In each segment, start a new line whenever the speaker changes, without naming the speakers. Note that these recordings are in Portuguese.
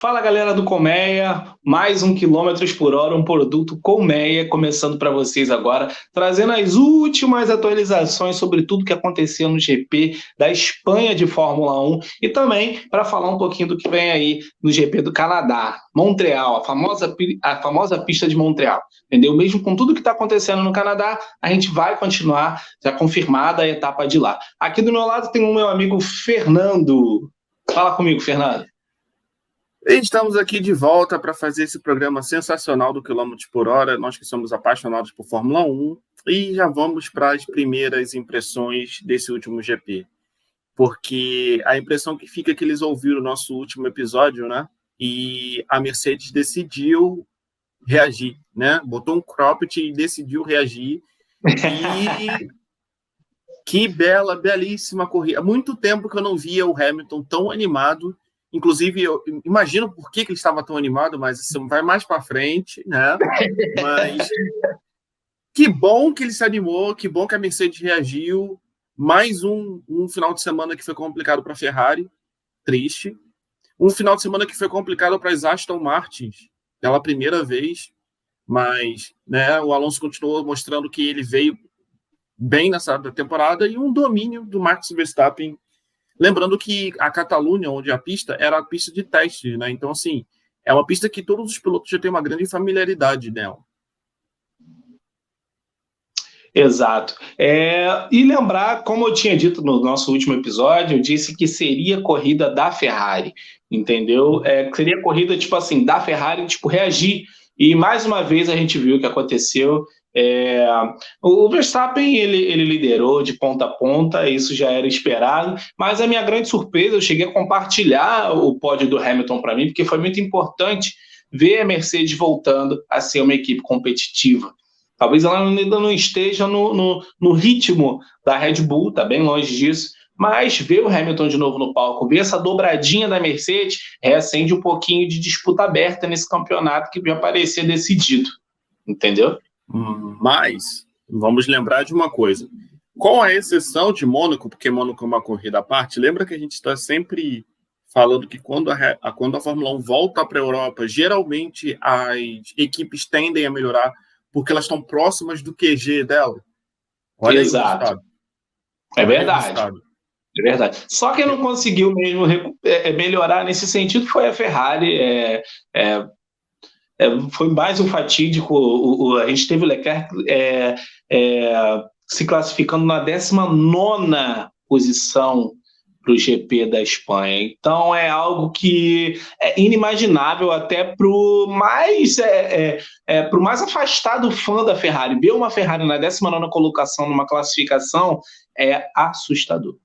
Fala galera do Colmeia, mais um quilômetros por hora, um produto Colmeia, começando para vocês agora, trazendo as últimas atualizações sobre tudo que aconteceu no GP da Espanha de Fórmula 1 e também para falar um pouquinho do que vem aí no GP do Canadá, Montreal, a famosa pista de Montreal, entendeu? Mesmo com tudo que está acontecendo no Canadá, a gente vai continuar, já confirmada a etapa de lá. Aqui do meu lado tem o meu amigo Fernando. Fala comigo, Fernando.
E estamos aqui de volta para fazer esse programa sensacional do quilômetro por hora, nós que somos apaixonados por Fórmula 1, e já vamos para as primeiras impressões desse último GP. Porque a impressão que fica é que eles ouviram o nosso último episódio, né? E a Mercedes decidiu reagir, né? Botou um cropped e decidiu reagir. E que belíssima corrida. Há muito tempo que eu não via o Hamilton tão animado. Inclusive, eu imagino por que ele estava tão animado, mas isso vai mais para frente, né? Mas que bom que ele se animou, que bom que a Mercedes reagiu. Mais um final de semana que foi complicado para a Ferrari, triste. Um final de semana que foi complicado para as Aston Martins, pela primeira vez, mas né, o Alonso continuou mostrando que ele veio bem nessa temporada e um domínio do Max Verstappen. Lembrando que a Catalunha, onde a pista, era a pista de teste, né? Então, assim, é uma pista que todos os pilotos já têm uma grande familiaridade nela.
Exato. E lembrar, como eu tinha dito no nosso último episódio, eu disse que seria corrida da Ferrari, entendeu? Seria corrida, tipo assim, da Ferrari, tipo, reagir. E mais uma vez a gente viu o que aconteceu. O Verstappen, ele liderou de ponta a ponta, isso já era esperado, mas a minha grande surpresa, eu cheguei a compartilhar o pódio do Hamilton para mim, porque foi muito importante ver a Mercedes voltando a ser uma equipe competitiva. Talvez ela ainda não esteja no ritmo da Red Bull, está bem longe disso, mas ver o Hamilton de novo no palco, ver essa dobradinha da Mercedes, reacende um pouquinho de disputa aberta nesse campeonato que já parecia decidido, entendeu?
Mas vamos lembrar de uma coisa. Com a exceção de Mônaco, porque Mônaco é uma corrida à parte, lembra que a gente está sempre falando que quando a Fórmula 1 volta para a Europa, geralmente as equipes tendem a melhorar porque elas estão próximas do QG dela. Olha aí o resultado.
É verdade. É verdade. Só quem não conseguiu mesmo melhorar nesse sentido foi a Ferrari. Foi mais um fatídico. A gente teve o Leclerc se classificando na 19ª posição para o GP da Espanha. Então é algo que é inimaginável até para o mais afastado fã da Ferrari. Ver uma Ferrari na 19ª colocação numa classificação é assustador.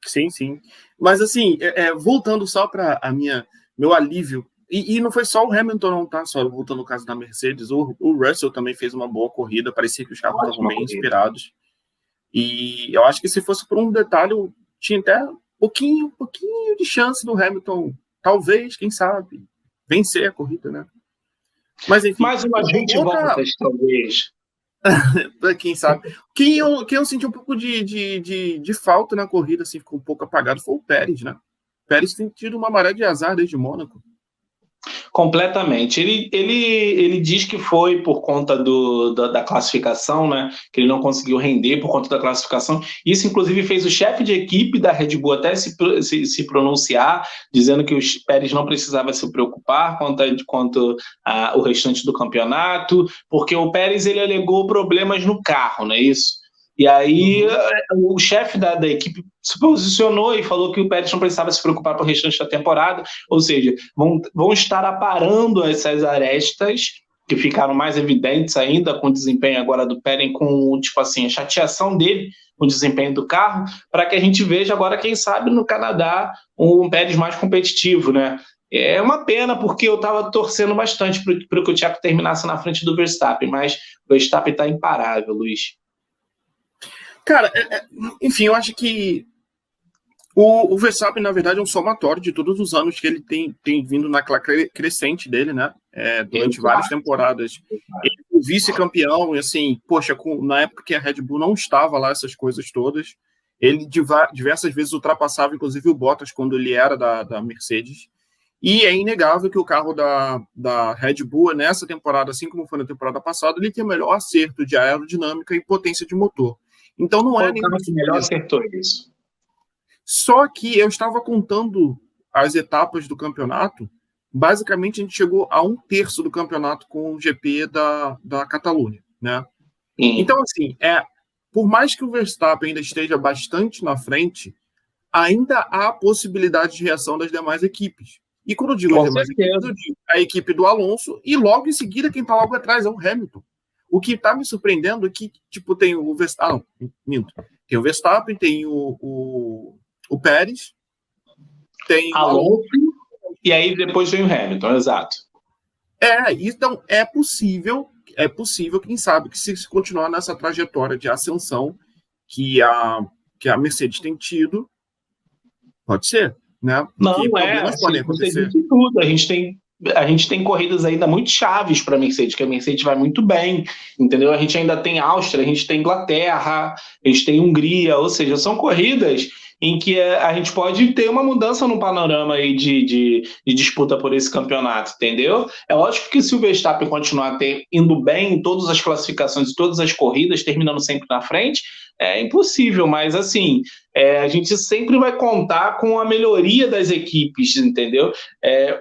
Sim, sim. Mas assim, voltando só para meu alívio, e não foi só o Hamilton não, tá? Só voltando no caso da Mercedes, o Russell também fez uma boa corrida, parecia que os carros estavam bem inspirados. E eu acho que se fosse por um detalhe, tinha até um pouquinho de chance do Hamilton, talvez, quem sabe, vencer a corrida, né? Mas enfim.
Mais umas 20 voltas, talvez.
Quem sabe. Quem eu senti um pouco de falta na corrida, assim, ficou um pouco apagado, foi o Pérez, né? O Pérez tem tido uma maré de azar desde Mônaco.
Completamente. Ele diz que foi por conta da classificação, né? Que ele não conseguiu render por conta da classificação. Isso, inclusive, fez o chefe de equipe da Red Bull até se pronunciar, dizendo que o Pérez não precisava se preocupar quanto o restante do campeonato, porque o Pérez ele alegou problemas no carro, não é isso? E aí o chefe da equipe se posicionou e falou que o Pérez não precisava se preocupar com o restante da temporada, ou seja, vão estar aparando essas arestas que ficaram mais evidentes ainda com o desempenho agora do Pérez, com tipo assim, a chateação dele com o desempenho do carro, para que a gente veja agora, quem sabe, no Canadá, um Pérez mais competitivo, né? É uma pena, porque eu estava torcendo bastante para que o Tcheco terminasse na frente do Verstappen, mas o Verstappen está imparável, Luiz.
Cara, enfim, eu acho que o Verstappen, na verdade, é um somatório de todos os anos que ele tem vindo na crescente dele, né? Durante várias temporadas. Ele foi vice-campeão, e assim, poxa, na época que a Red Bull não estava lá, essas coisas todas, ele diversas vezes ultrapassava, inclusive, o Bottas quando ele era da Mercedes. E é inegável que o carro da Red Bull, nessa temporada, assim como foi na temporada passada, ele tem o melhor acerto de aerodinâmica e potência de motor. Então não
Foi
é
o carro
nenhuma
que melhor
surpresa.
acertou isso.
Só que eu estava contando as etapas do campeonato, basicamente a gente chegou a 1/3 do campeonato com o GP da Catalunha, né?
Sim.
Então, assim, por mais que o Verstappen ainda esteja bastante na frente, ainda há possibilidade de reação das demais equipes. E quando eu digo as
Com
demais equipes,
certeza.
eu digo a equipe do Alonso e logo em seguida quem está logo atrás é o Hamilton. O que está me surpreendendo é que, tipo, tem o Verstappen, minto. Tem o Verstappen, tem o Pérez, tem o Alonso.
Alonso, e aí depois vem o Hamilton, exato.
Então é possível, quem sabe, que se continuar nessa trajetória de ascensão que a Mercedes tem tido, pode ser, né? Porque
Não é,
problemas podem
assim, você
acontecer.
disse tudo. A gente tem corridas ainda muito chaves para a Mercedes, que a Mercedes vai muito bem, entendeu? A gente ainda tem Áustria, a gente tem Inglaterra, a gente tem Hungria, ou seja, são corridas em que a gente pode ter uma mudança no panorama aí de disputa por esse campeonato, entendeu? É lógico que se o Verstappen continuar indo bem em todas as classificações e todas as corridas, terminando sempre na frente, é impossível, mas assim, a gente sempre vai contar com a melhoria das equipes, entendeu?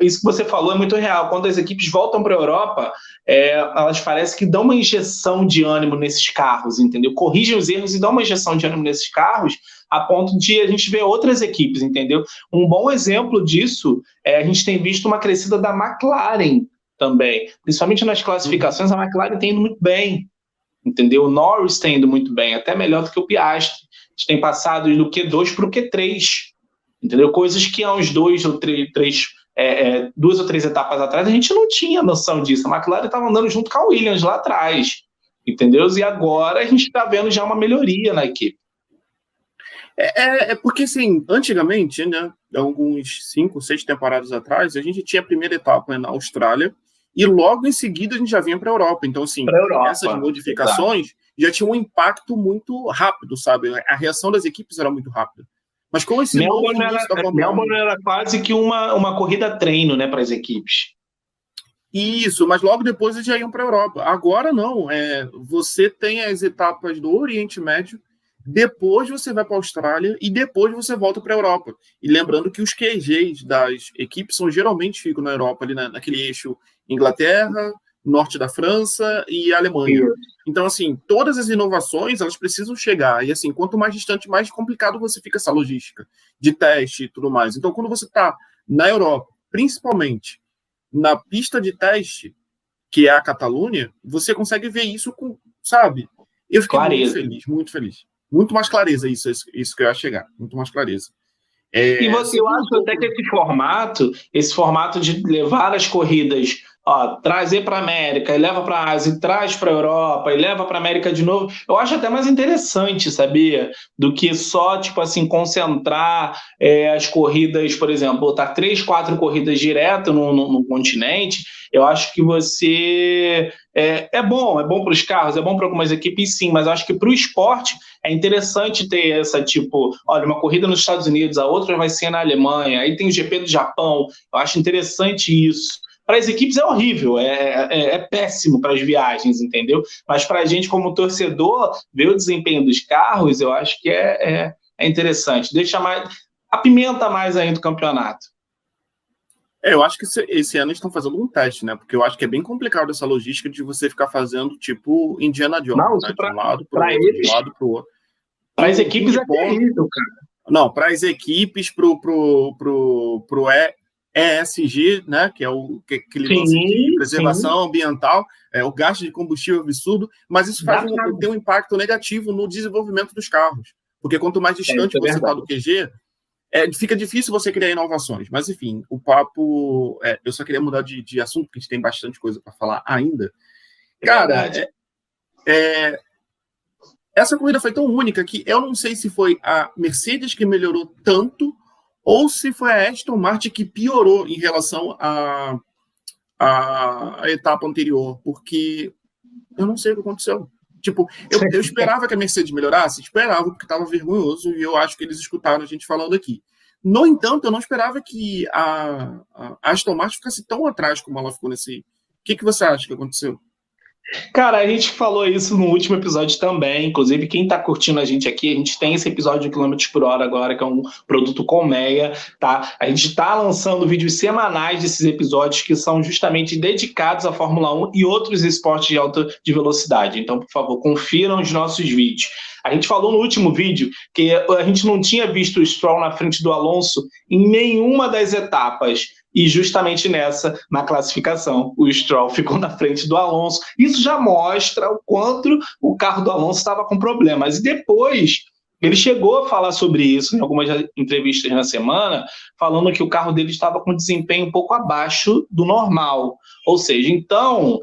Isso que você falou é muito real. Quando as equipes voltam para a Europa, elas parecem que dão uma injeção de ânimo nesses carros, entendeu? Corrigem os erros e dão uma injeção de ânimo nesses carros, a ponto de a gente ver outras equipes, entendeu? Um bom exemplo disso a gente tem visto uma crescida da McLaren também, principalmente nas classificações. A McLaren tem indo muito bem, entendeu? O Norris tem indo muito bem, até melhor do que o Piastri. A gente tem passado do Q2 para o Q3, entendeu? Coisas que há uns duas ou três etapas atrás a gente não tinha noção disso. A McLaren estava andando junto com a Williams lá atrás, entendeu? E agora a gente está vendo já uma melhoria na equipe.
Porque, assim, antigamente, né, alguns 5, 6 temporadas atrás, a gente tinha a primeira etapa na Austrália e logo em seguida a gente já vinha para a Europa. Então, assim, essas modificações já tinham um impacto muito rápido, sabe? A reação das equipes era muito rápida. Mas com esse novo início da Fórmula 1...
Melbourne era quase que uma corrida treino, né, para as equipes.
Isso, mas logo depois eles já iam para a Europa. Agora não, você tem as etapas do Oriente Médio, depois você vai para a Austrália e depois você volta para a Europa. E lembrando que os QGs das equipes geralmente ficam na Europa, ali naquele eixo Inglaterra, norte da França e Alemanha. Então, assim, todas as inovações, elas precisam chegar. E, assim, quanto mais distante, mais complicado você fica essa logística de teste e tudo mais. Então, quando você está na Europa, principalmente na pista de teste, que é a Catalunha, você consegue ver isso com, sabe? Eu fiquei
clareza.
Muito feliz, muito feliz. Muito mais clareza, isso que eu ia chegar. Muito mais clareza.
E eu acho até que esse formato de levar as corridas, trazer para a América, e leva para a Ásia, e traz para a Europa, e leva para a América de novo, eu acho até mais interessante, sabia? Do que só, tipo assim, concentrar as corridas, por exemplo, botar 3, 4 corridas direto no continente. Eu acho que você... É bom para os carros, é bom para algumas equipes, sim, mas eu acho que para o esporte é interessante ter essa, tipo, olha, uma corrida nos Estados Unidos, a outra vai ser na Alemanha, aí tem o GP do Japão. Eu acho interessante isso. Para as equipes é horrível, é péssimo para as viagens, entendeu? Mas para a gente, como torcedor, ver o desempenho dos carros, eu acho que é interessante. Apimenta mais ainda o campeonato.
Eu acho que esse ano eles estão fazendo um teste, né? Porque eu acho que é bem complicado essa logística de você ficar fazendo, tipo, Indiana Jones,
Não,
né? De um lado para o outro,
eles,
de um lado para o outro.
Para as equipes é terrível, cara.
Não, para as equipes, pro ESG, né? Que é aquele lance de preservação ambiental, o gasto de combustível absurdo, mas isso tem um impacto negativo no desenvolvimento dos carros. Porque quanto mais distante você está do QG, fica difícil você criar inovações. Mas, enfim, o papo... eu só queria mudar de assunto, porque a gente tem bastante coisa para falar ainda. Cara, essa corrida foi tão única que eu não sei se foi a Mercedes que melhorou tanto ou se foi a Aston Martin que piorou em relação à etapa anterior, porque eu não sei o que aconteceu. Tipo, eu esperava que a Mercedes melhorasse, esperava, porque estava vergonhoso, e eu acho que eles escutaram a gente falando aqui. No entanto, eu não esperava que a Aston Martin ficasse tão atrás como ela ficou nesse. O que você acha que aconteceu?
Cara, a gente falou isso no último episódio também. Inclusive, quem tá curtindo a gente aqui, a gente tem esse episódio de quilômetros por hora agora, que é um produto Colmeia, tá? A gente tá lançando vídeos semanais desses episódios que são justamente dedicados à Fórmula 1 e outros esportes de alta de velocidade. Então, por favor, confiram os nossos vídeos. A gente falou no último vídeo que a gente não tinha visto o Stroll na frente do Alonso em nenhuma das etapas. E justamente nessa, na classificação, o Stroll ficou na frente do Alonso. Isso já mostra o quanto o carro do Alonso estava com problemas. E depois, ele chegou a falar sobre isso em algumas entrevistas na semana, falando que o carro dele estava com desempenho um pouco abaixo do normal. Ou seja, então,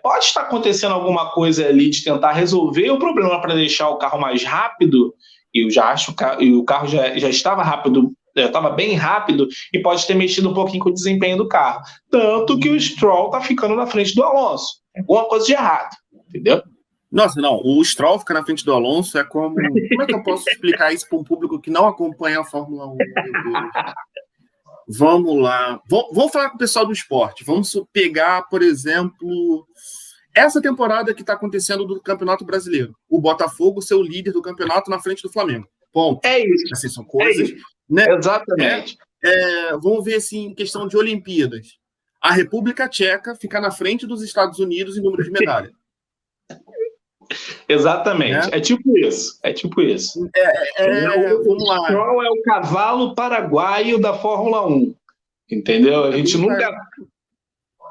pode estar acontecendo alguma coisa ali de tentar resolver o problema para deixar o carro mais rápido, e eu já acho que o carro já estava rápido, estava bem rápido, e pode ter mexido um pouquinho com o desempenho do carro. Tanto que o Stroll está ficando na frente do Alonso. É alguma coisa de errado, entendeu?
Nossa, não, o Stroll ficar na frente do Alonso é como... Como é que eu posso explicar isso para um público que não acompanha a Fórmula 1? Meu Deus. Vamos lá. Vamos falar com o pessoal do esporte. Vamos pegar, por exemplo, essa temporada que está acontecendo do Campeonato Brasileiro. O Botafogo ser o líder do campeonato na frente do Flamengo. Ponto.
É isso.
Assim, são coisas... Né?
Exatamente.
Vamos ver, assim, questão de Olimpíadas. A República Tcheca ficar na frente dos Estados Unidos em número de medalha.
Exatamente. É tipo isso.
Vamos lá.
O Stroll é o cavalo paraguaio da Fórmula 1. Entendeu? A gente nunca...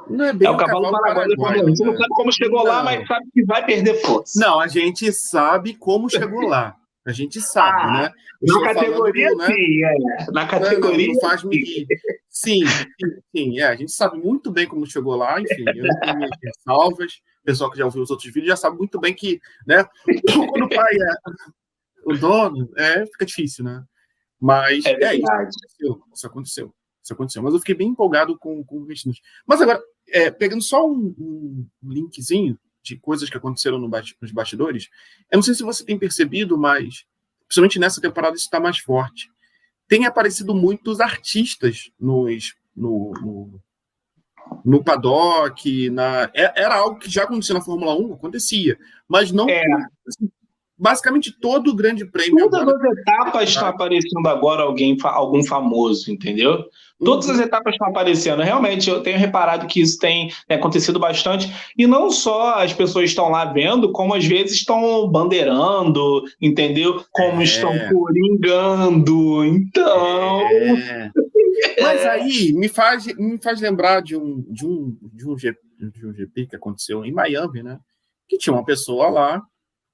Não é bem
o cavalo paraguaio da Fórmula 1. A gente não sabe como chegou lá, mas sabe que vai perder força.
Não, a gente sabe como chegou lá. A gente sabe, né?
Na categoria, sim. Na categoria,
não faz sim. Sim. A gente sabe muito bem como chegou lá, enfim. Eu não tenho minhas ressalvas. O pessoal que já ouviu os outros vídeos já sabe muito bem que, né? Quando o pai é o dono, fica difícil, né? Mas isso aconteceu. Mas eu fiquei bem empolgado com o Restante. Mas agora, pegando só um linkzinho de coisas que aconteceram nos bastidores, eu não sei se você tem percebido, mas principalmente nessa temporada isso está mais forte. Tem aparecido muitos artistas no paddock, era algo que já acontecia na Fórmula 1, acontecia, mas não... Assim, basicamente todo o grande prêmio...
Todas as etapas estão aparecendo agora algum famoso, entendeu? Todas as etapas estão aparecendo. Realmente, eu tenho reparado que isso tem acontecido bastante. E não só as pessoas estão lá vendo, como às vezes estão bandeirando, entendeu? Como estão coringando. Então...
Mas aí me faz lembrar de um GP que aconteceu em Miami, né? Que tinha uma pessoa lá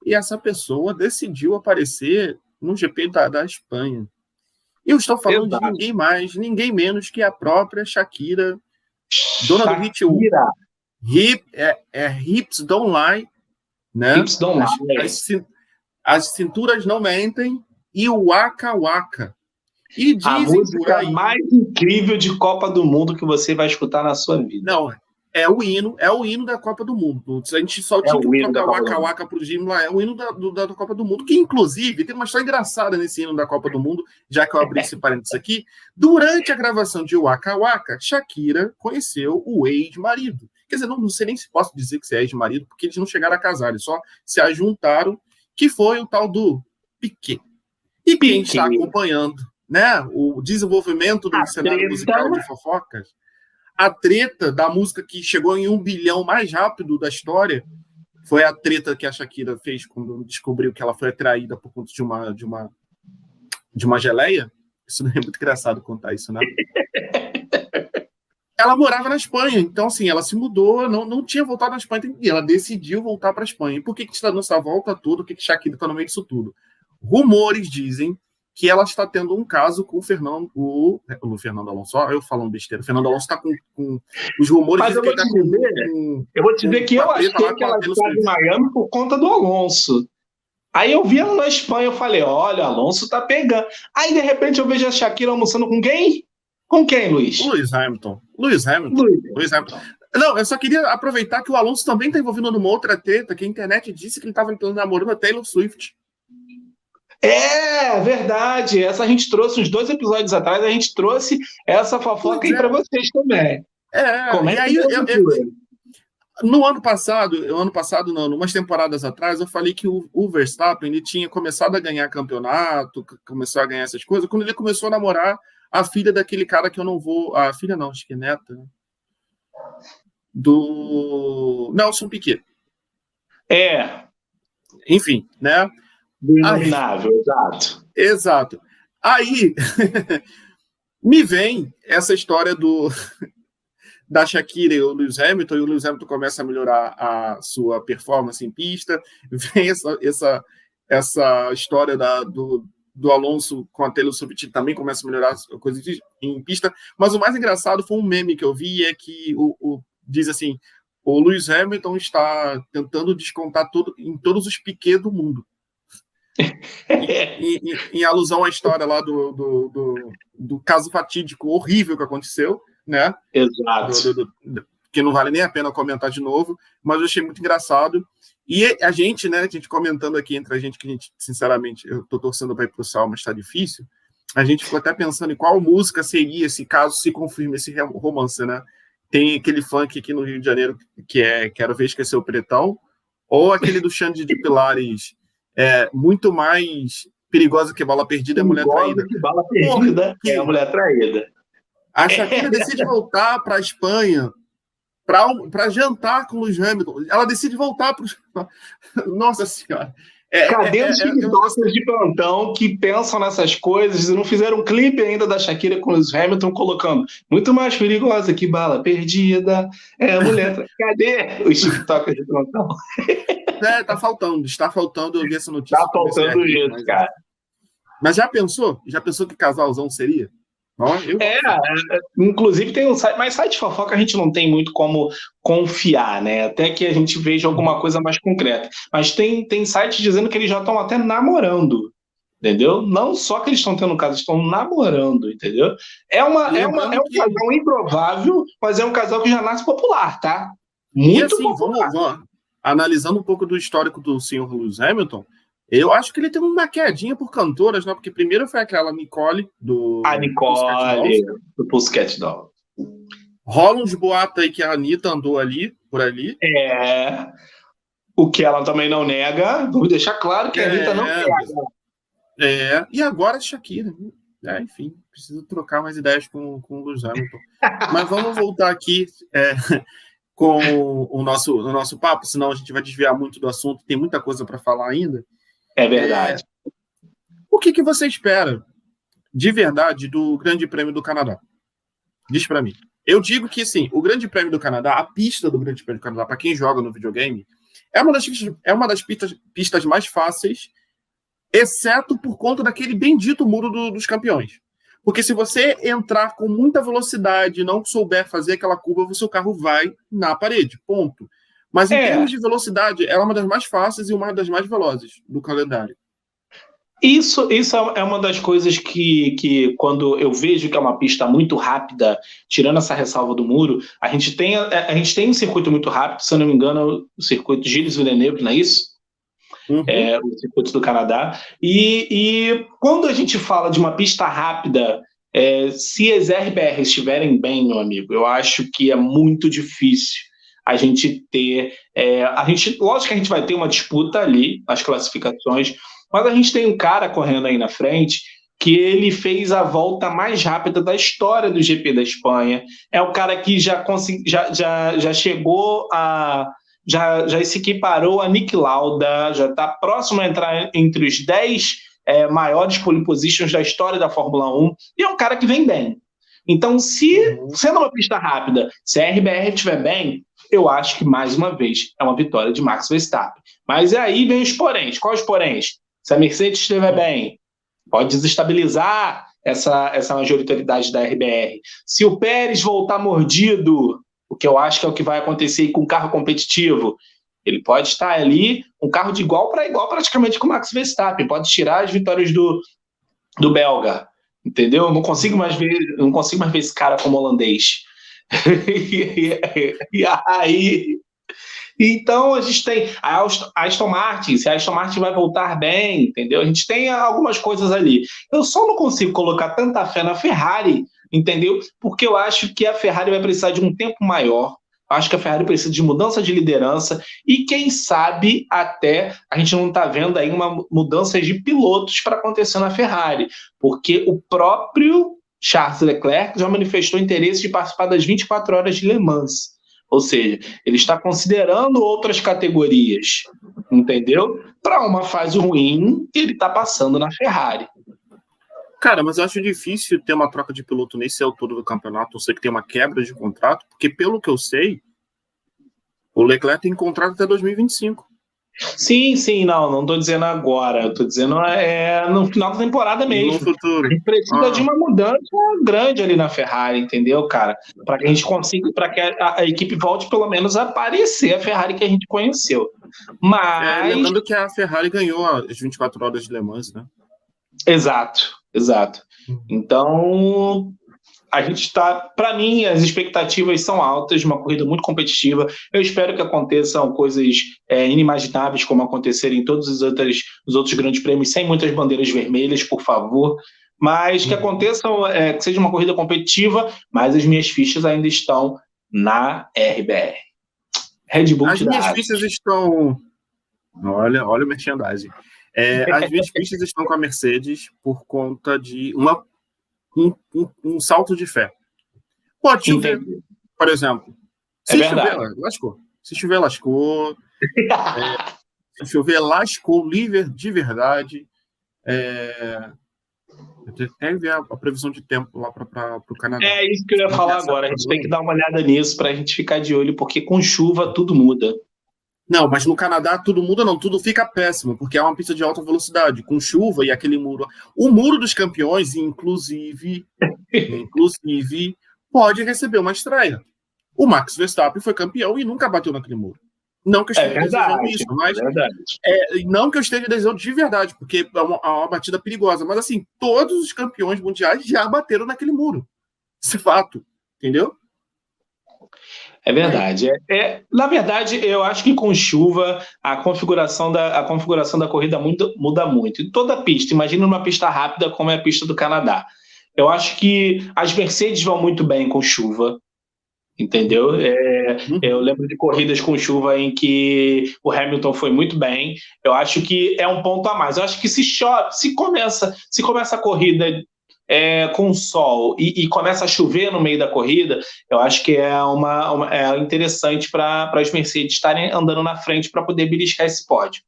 e essa pessoa decidiu aparecer no GP da Espanha. Eu estou falando de ninguém mais, ninguém menos que a própria Shakira, dona do hit Hips Don't Lie, né?
Hips Don't Lie.
As cinturas não mentem e o Waka Waka. E dizem
a música
por aí,
mais incrível de Copa do Mundo que você vai escutar na sua vida.
Não, é o hino da Copa do Mundo. A gente só tinha que tocar Waka Waka pro Jim lá. É o hino da Copa do Mundo, que inclusive tem uma história engraçada nesse hino da Copa do Mundo, já que eu abri esse parênteses aqui. Durante a gravação de Waka Waka, Shakira conheceu o ex-marido. Quer dizer, não sei nem se posso dizer que é ex-marido, porque eles não chegaram a casar, eles só se ajuntaram, que foi o tal do Piquet. E quem está acompanhando, né, o desenvolvimento do cenário musical de fofocas, a treta da música que chegou em 1 bilhão mais rápido da história foi a treta que a Shakira fez quando descobriu que ela foi atraída por conta de uma geleia. Isso é muito engraçado contar isso, né? Ela morava na Espanha, então assim, ela se mudou, não tinha voltado na Espanha, e ela decidiu voltar para a Espanha. E por que está dando essa volta toda? Por que Shakira está no meio disso tudo? Rumores dizem que ela está tendo um caso com o Fernando Alonso. Eu falando besteira. O Fernando Alonso está com os rumores.
Mas eu vou te dizer que eu achei que ela estava em Miami por conta do Alonso. Aí eu vi ela na Espanha, eu falei, olha, Alonso tá pegando. Aí, de repente, eu vejo a Shakira almoçando com quem? Com quem, Luiz?
Lewis Hamilton. Não, eu só queria aproveitar que o Alonso também está envolvido numa outra treta, que a internet disse que ele estava namorando a Taylor Swift.
É verdade. Essa a gente trouxe uns 2 episódios atrás, a gente trouxe essa fofoca aí para vocês também. Como é
E
que
aí
é?
no ano passado não, umas temporadas atrás, eu falei que o Verstappen ele tinha começado a ganhar campeonato, começou a ganhar essas coisas, quando ele começou a namorar a filha daquele cara que eu não vou. A filha não, acho que é neta, né? Do Nelson Piquet. Enfim, né?
Do Inominável, exato.
Exato. Aí me vem essa história da Shakira e o Lewis Hamilton, e o Lewis Hamilton começa a melhorar a sua performance em pista, vem essa história do Alonso com a Taylor Swift também começa a melhorar a coisa em pista, mas o mais engraçado foi um meme que eu vi, é que diz assim, o Lewis Hamilton está tentando descontar em todos os Piquet do mundo. em alusão à história lá do caso fatídico horrível que aconteceu, né?
Exato.
Que não vale nem a pena comentar de novo, mas eu achei muito engraçado. E a gente, né, a gente comentando aqui entre a gente, que a gente, sinceramente, eu tô torcendo para ir pro Sal, mas tá difícil, a gente ficou até pensando em qual música seria, se caso se confirme esse romance, né? Tem aquele funk aqui no Rio de Janeiro, que é Quero Ver Esquecer o Pretão, ou aquele do Xande de Pilares, muito mais perigosa que Bala Perdida, é Mulher Traída.
Que Bala Perdida é a Mulher Traída.
A Shakira decide voltar para a Espanha para jantar com o Lewis Hamilton. Ela decide voltar para Nossa Senhora.
Cadê os tiktokers de plantão que pensam nessas coisas e não fizeram um clipe ainda da Shakira com o Lewis Hamilton colocando muito mais perigosa que Bala Perdida é a mulher. Cadê os tiktokers de plantão?
Está faltando eu ver essa notícia.
Está faltando isso, cara.
Mas já pensou? Que casalzão seria?
Inclusive tem um site, mas site de fofoca a gente não tem muito como confiar, né? Até que a gente veja alguma coisa mais concreta. Mas tem sites dizendo que eles já estão até namorando, entendeu? Não só que eles estão tendo caso, estão namorando, entendeu? É um casal improvável, mas é um casal que já nasce popular, tá?
Muito assim, popular. Vamos analisando um pouco do histórico do senhor Lewis Hamilton. Eu acho que ele tem uma quedinha por cantoras, né? Porque primeiro foi aquela Nicole do
Pussycat Dolls.
Rola uns boatos aí que a Anitta andou por ali.
O que ela também não nega. Vamos deixar claro que a Anitta não nega.
E agora a Shakira. Enfim, preciso trocar mais ideias com o Lewis Hamilton. Mas vamos voltar aqui com o nosso papo, senão a gente vai desviar muito do assunto. Tem muita coisa para falar ainda.
É verdade.
O que você espera, de verdade, do Grande Prêmio do Canadá? Diz para mim. Eu digo que, sim, o Grande Prêmio do Canadá, a pista do Grande Prêmio do Canadá, para quem joga no videogame, é uma das pistas mais fáceis, exceto por conta daquele bendito muro dos campeões. Porque se você entrar com muita velocidade e não souber fazer aquela curva, o seu carro vai na parede, ponto. Mas em termos de velocidade, ela é uma das mais fáceis e uma das mais velozes do calendário.
Isso é uma das coisas que quando eu vejo que é uma pista muito rápida, tirando essa ressalva do muro, a gente tem um circuito muito rápido, se eu não me engano, o circuito Gilles Villeneuve, não é isso?
Uhum.
O circuito do Canadá. E quando a gente fala de uma pista rápida, se as RBR estiverem bem, meu amigo, eu acho que é muito difícil a gente ter... lógico que a gente vai ter uma disputa ali, nas classificações, mas a gente tem um cara correndo aí na frente que ele fez a volta mais rápida da história do GP da Espanha. É o cara que já chegou a... Já se equiparou a Niki Lauda, já está próximo a entrar entre os 10 maiores pole positions da história da Fórmula 1, e é um cara que vem bem. Então, sendo uma pista rápida, se a RBR estiver bem, eu acho que, mais uma vez, é uma vitória de Max Verstappen. Mas aí vem os poréns. Quais os poréns? Se a Mercedes estiver bem, pode desestabilizar essa majoritariedade da RBR. Se o Pérez voltar mordido, o que eu acho que é o que vai acontecer com o carro competitivo, ele pode estar ali, um carro de igual para igual praticamente com o Max Verstappen, pode tirar as vitórias do belga, entendeu? Eu não consigo mais ver esse cara como holandês. Então, a gente tem a Aston Martin, se a Aston Martin vai voltar bem, entendeu? A gente tem algumas coisas ali. Eu só não consigo colocar tanta fé na Ferrari, entendeu? Porque eu acho que a Ferrari vai precisar de um tempo maior. Acho que a Ferrari precisa de mudança de liderança e, quem sabe, até a gente não está vendo aí uma mudança de pilotos para acontecer na Ferrari, porque o próprio Charles Leclerc já manifestou interesse de participar das 24 horas de Le Mans. Ou seja, ele está considerando outras categorias, entendeu? Para uma fase ruim que ele está passando na Ferrari.
Cara, mas eu acho difícil ter uma troca de piloto nesse altura do campeonato, eu sei que tem uma quebra de contrato, porque pelo que eu sei, o Leclerc tem contrato até 2025.
Sim, não estou dizendo agora, eu estou dizendo no final da temporada mesmo.
No futuro.
A gente precisa de uma mudança grande ali na Ferrari, entendeu, cara? Para que a gente consiga, para que a equipe volte pelo menos a aparecer a Ferrari que a gente conheceu. Mas.
Lembrando que a Ferrari ganhou as 24 horas de Le Mans, né?
Exato. Então, a gente está, para mim, as expectativas são altas, de uma corrida muito competitiva. Eu espero que aconteçam coisas inimagináveis, como aconteceram em todos os outros grandes prêmios, sem muitas bandeiras vermelhas, por favor. Mas que aconteçam, que seja uma corrida competitiva, mas as minhas fichas ainda estão na RBR. Red Bull.
As minhas fichas estão... Olha o merchandising. As minhas fichas estão com a Mercedes por conta de um salto de fé. Pode chover, por exemplo. Se chover, lascou. Se chover, lascou. Se chover, lascou de verdade. Eu tenho que ver a previsão de tempo lá para o Canadá.
É isso que eu ia falar agora. A gente tem que dar uma olhada nisso para a gente ficar de olho, porque com chuva tudo muda.
Não, mas no Canadá tudo muda, não, tudo fica péssimo, porque é uma pista de alta velocidade, com chuva e aquele muro. O Muro dos Campeões, inclusive, pode receber uma estreia. O Max Verstappen foi campeão e nunca bateu naquele muro. Não que eu esteja desejando isso, mas não que eu esteja desejando de verdade, porque é uma batida perigosa. Mas assim, todos os campeões mundiais já bateram naquele muro. Isso é fato, entendeu?
É verdade. Na verdade, eu acho que com chuva a configuração da corrida muda muito. Em toda pista, imagina uma pista rápida como é a pista do Canadá. Eu acho que as Mercedes vão muito bem com chuva, entendeu? Eu lembro de corridas com chuva em que o Hamilton foi muito bem. Eu acho que é um ponto a mais. Eu acho que se chove, se começa a corrida com sol e começa a chover no meio da corrida, eu acho que é interessante para as Mercedes estarem andando na frente para poder beliscar esse pódio.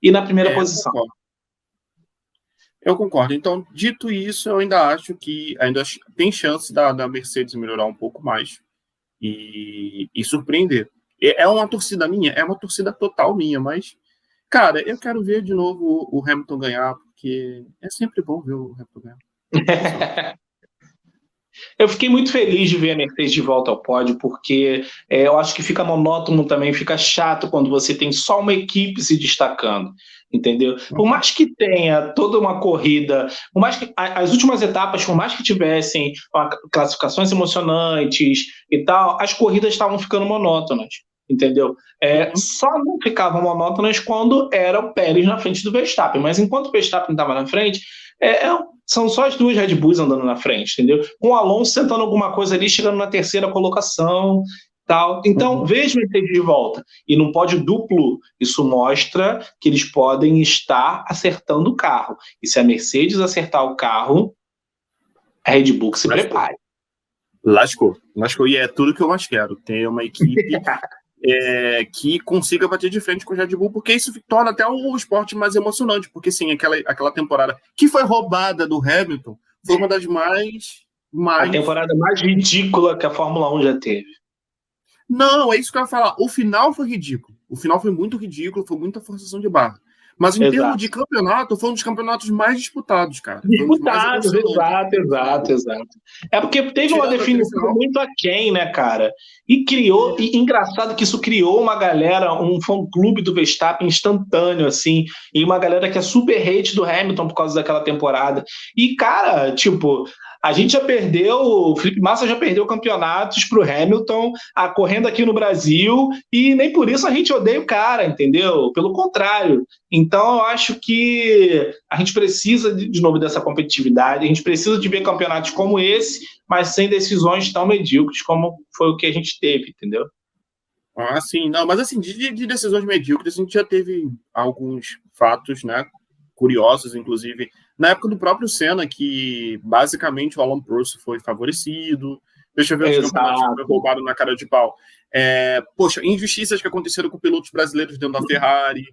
E na primeira posição.
Eu concordo. Então, dito isso, eu ainda acho que ainda tem chance da Mercedes melhorar um pouco mais e surpreender. É uma torcida minha, é uma torcida total minha, mas, cara, eu quero ver de novo o Hamilton ganhar, porque é sempre bom ver o Hamilton ganhar.
Eu fiquei muito feliz de ver a Mercedes de volta ao pódio, porque eu acho que fica monótono também, fica chato quando você tem só uma equipe se destacando, entendeu? Por mais que tenha toda uma corrida, por mais que as últimas etapas, por mais que tivessem classificações emocionantes e tal, as corridas estavam ficando monótonas, entendeu? Só não ficavam monótonas quando era o Pérez na frente do Verstappen, mas enquanto o Verstappen estava na frente, são só as duas Red Bulls andando na frente, entendeu? Com o Alonso tentando alguma coisa ali, chegando na terceira colocação, tal. Então, veja o Mercedes de volta. E num pódio duplo, isso mostra que eles podem estar acertando o carro. E se a Mercedes acertar o carro, a Red Bull que se prepare.
Lascou. E é tudo que eu mais quero. Ter uma equipe que consiga bater de frente com o Red Bull, porque isso torna até o esporte mais emocionante, porque sim, aquela temporada que foi roubada do Hamilton foi uma das mais...
A temporada mais ridícula que a Fórmula 1 já teve.
Não, é isso que eu ia falar. O final foi ridículo. O final foi muito ridículo, foi muita forçação de barra. Mas em termos de campeonato, foi um dos campeonatos mais disputados, cara.
Disputados, exato. É porque teve uma definição muito aquém, né, cara? E engraçado que isso criou uma galera, um fã-clube do Verstappen instantâneo, assim, e uma galera que é super hate do Hamilton por causa daquela temporada. E, cara, tipo, A gente já perdeu, o Felipe Massa já perdeu campeonatos para o Hamilton, correndo aqui no Brasil, e nem por isso a gente odeia o cara, entendeu? Pelo contrário. Então, eu acho que a gente precisa, de novo, dessa competitividade, a gente precisa de ver campeonatos como esse, mas sem decisões tão medíocres como foi o que a gente teve, entendeu?
Ah, sim, não, mas assim, de decisões medíocres, a gente já teve alguns fatos, né, curiosos, inclusive, na época do próprio Senna, que basicamente o Alan Prost foi favorecido, deixa eu ver os campeonatos que foi roubado na cara de pau. Poxa, injustiças que aconteceram com pilotos brasileiros dentro da Ferrari.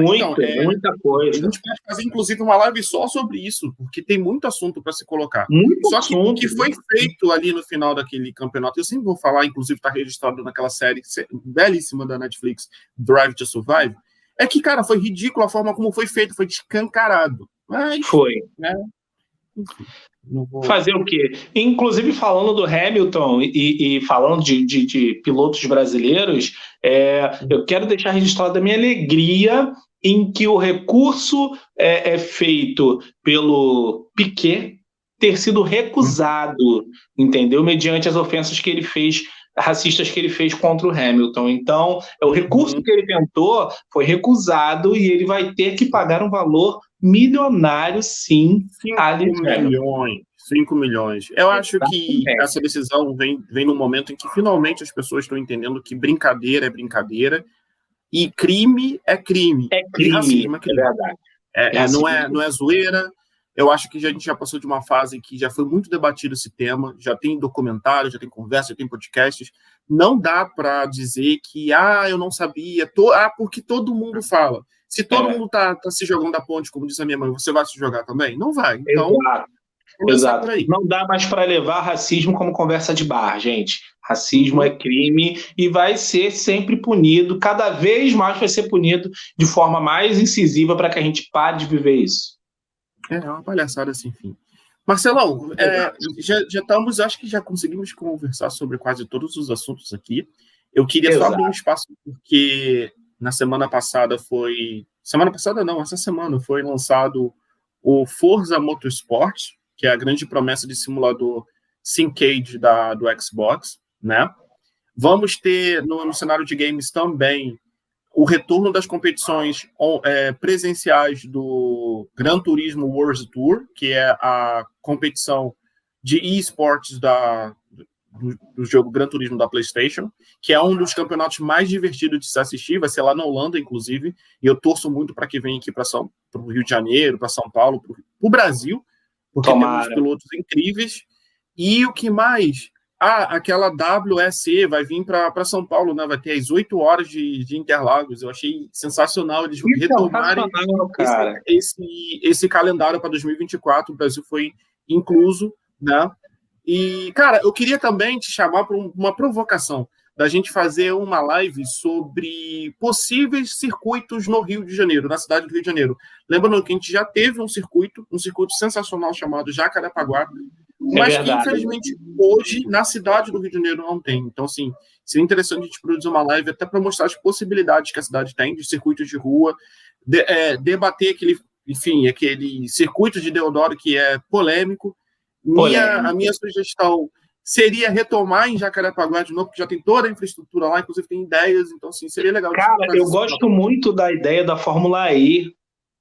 Muita coisa.
A gente pode fazer, inclusive, uma live só sobre isso, porque tem muito assunto para se colocar.
Muito
assunto.
O
que foi feito ali no final daquele campeonato, eu sempre vou falar, inclusive está registrado naquela série belíssima da Netflix, Drive to Survive, é que, cara, foi ridículo a forma como foi feito, foi escancarado. Mas,
foi.
Né? Enfim,
fazer o quê? Inclusive, falando do Hamilton e falando de pilotos brasileiros, eu quero deixar registrada a minha alegria em que o recurso é feito pelo Piquet ter sido recusado, entendeu? Mediante as ofensas que ele fez, racistas que ele fez contra o Hamilton. Então, o recurso que ele tentou foi recusado e ele vai ter que pagar um valor milionário, sim.
5 milhões. Eu acho que essa decisão vem no momento em que finalmente as pessoas estão entendendo que brincadeira é brincadeira e crime é crime.
E racismo é crime.
É verdade. Não é zoeira. Eu acho que a gente já passou de uma fase que já foi muito debatido esse tema, já tem documentário, já tem conversa, já tem podcasts. Não dá para dizer que, eu não sabia, porque todo mundo fala. Se todo mundo tá se jogando da ponte, como diz a minha mãe, você vai se jogar também? Não vai. Então,
Exato. Não dá mais para levar racismo como conversa de bar, gente. Racismo é crime e vai ser sempre punido, cada vez mais vai ser punido de forma mais incisiva para que a gente pare de viver isso.
É uma palhaçada assim, enfim. Marcelão, já estamos, acho que já conseguimos conversar sobre quase todos os assuntos aqui. Eu queria só abrir um espaço, porque essa semana foi lançado o Forza Motorsport, que é a grande promessa de simulador Syncade do Xbox, né? Vamos ter no cenário de games também o retorno das competições presenciais do Gran Turismo World Tour, que é a competição de esportes do jogo Gran Turismo da PlayStation, que é um dos campeonatos mais divertidos de se assistir, vai ser lá na Holanda, inclusive, e eu torço muito para que venha aqui para o Rio de Janeiro, para São Paulo, para o Brasil, porque temos pilotos incríveis. E o que mais? Aquela WSE vai vir para São Paulo, né? Vai ter às 8 horas de Interlagos. Eu achei sensacional eles retomarem esse calendário para 2024. O Brasil foi incluso, né? E, cara, eu queria também te chamar para uma provocação, da gente fazer uma live sobre possíveis circuitos no Rio de Janeiro, na cidade do Rio de Janeiro. Lembrando que a gente já teve um circuito sensacional chamado Jacarepaguá, mas que, infelizmente, hoje, na cidade do Rio de Janeiro, não tem. Então, assim, seria interessante a gente produzir uma live até para mostrar as possibilidades que a cidade tem de circuitos de rua, debater aquele circuito de Deodoro que é polêmico. A minha sugestão seria retomar em Jacarepaguá de novo, porque já tem toda a infraestrutura lá, inclusive tem ideias, então, assim, seria legal.
Cara, eu gosto muito da ideia da Fórmula E,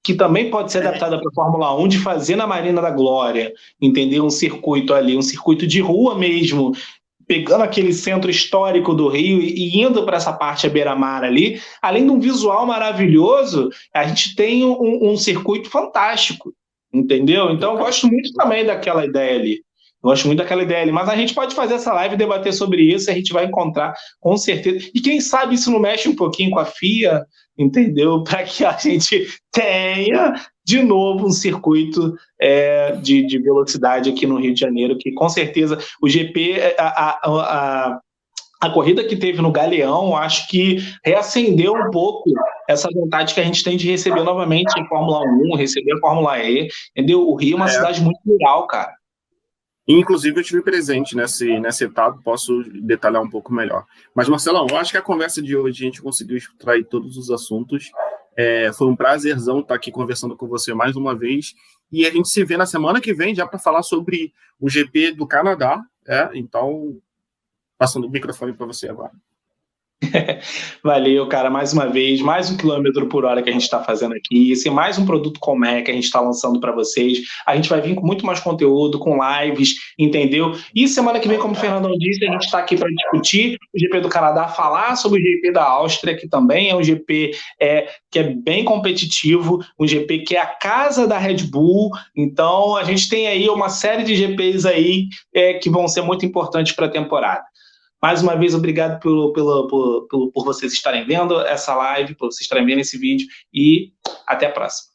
que também pode ser adaptada para a Fórmula 1, de fazer na Marina da Glória, entendeu? Um circuito ali, um circuito de rua mesmo, pegando aquele centro histórico do Rio e indo para essa parte à beira-mar ali. Além de um visual maravilhoso, a gente tem um circuito fantástico, entendeu? Então, eu gosto muito também daquela ideia ali. Mas a gente pode fazer essa live e debater sobre isso, e a gente vai encontrar, com certeza. E quem sabe isso não mexe um pouquinho com a FIA, entendeu? Para que a gente tenha, de novo, um circuito de velocidade aqui no Rio de Janeiro, que com certeza o GP, a corrida que teve no Galeão, acho que reacendeu um pouco essa vontade que a gente tem de receber novamente a Fórmula 1, receber a Fórmula E, entendeu? O Rio é uma cidade muito rural, cara.
Inclusive, eu estive presente nessa etapa, posso detalhar um pouco melhor. Mas, Marcelão, eu acho que a conversa de hoje a gente conseguiu extrair todos os assuntos. Foi um prazerzão estar aqui conversando com você mais uma vez. E a gente se vê na semana que vem já para falar sobre o GP do Canadá. Então, passando o microfone para você agora.
Valeu, cara, mais uma vez, mais 1 km por hora que a gente está fazendo aqui. Esse é mais um produto Colmec que a gente está lançando para vocês. A gente vai vir com muito mais conteúdo, com lives, entendeu? E semana que vem, como o Fernandão disse, a gente está aqui para discutir o GP do Canadá, falar sobre o GP da Áustria, que também é um GP que é bem competitivo, um GP que é a casa da Red Bull. Então, a gente tem aí uma série de GPs aí que vão ser muito importantes para a temporada. Mais uma vez, obrigado por vocês estarem vendo essa live, por vocês estarem vendo esse vídeo e até a próxima.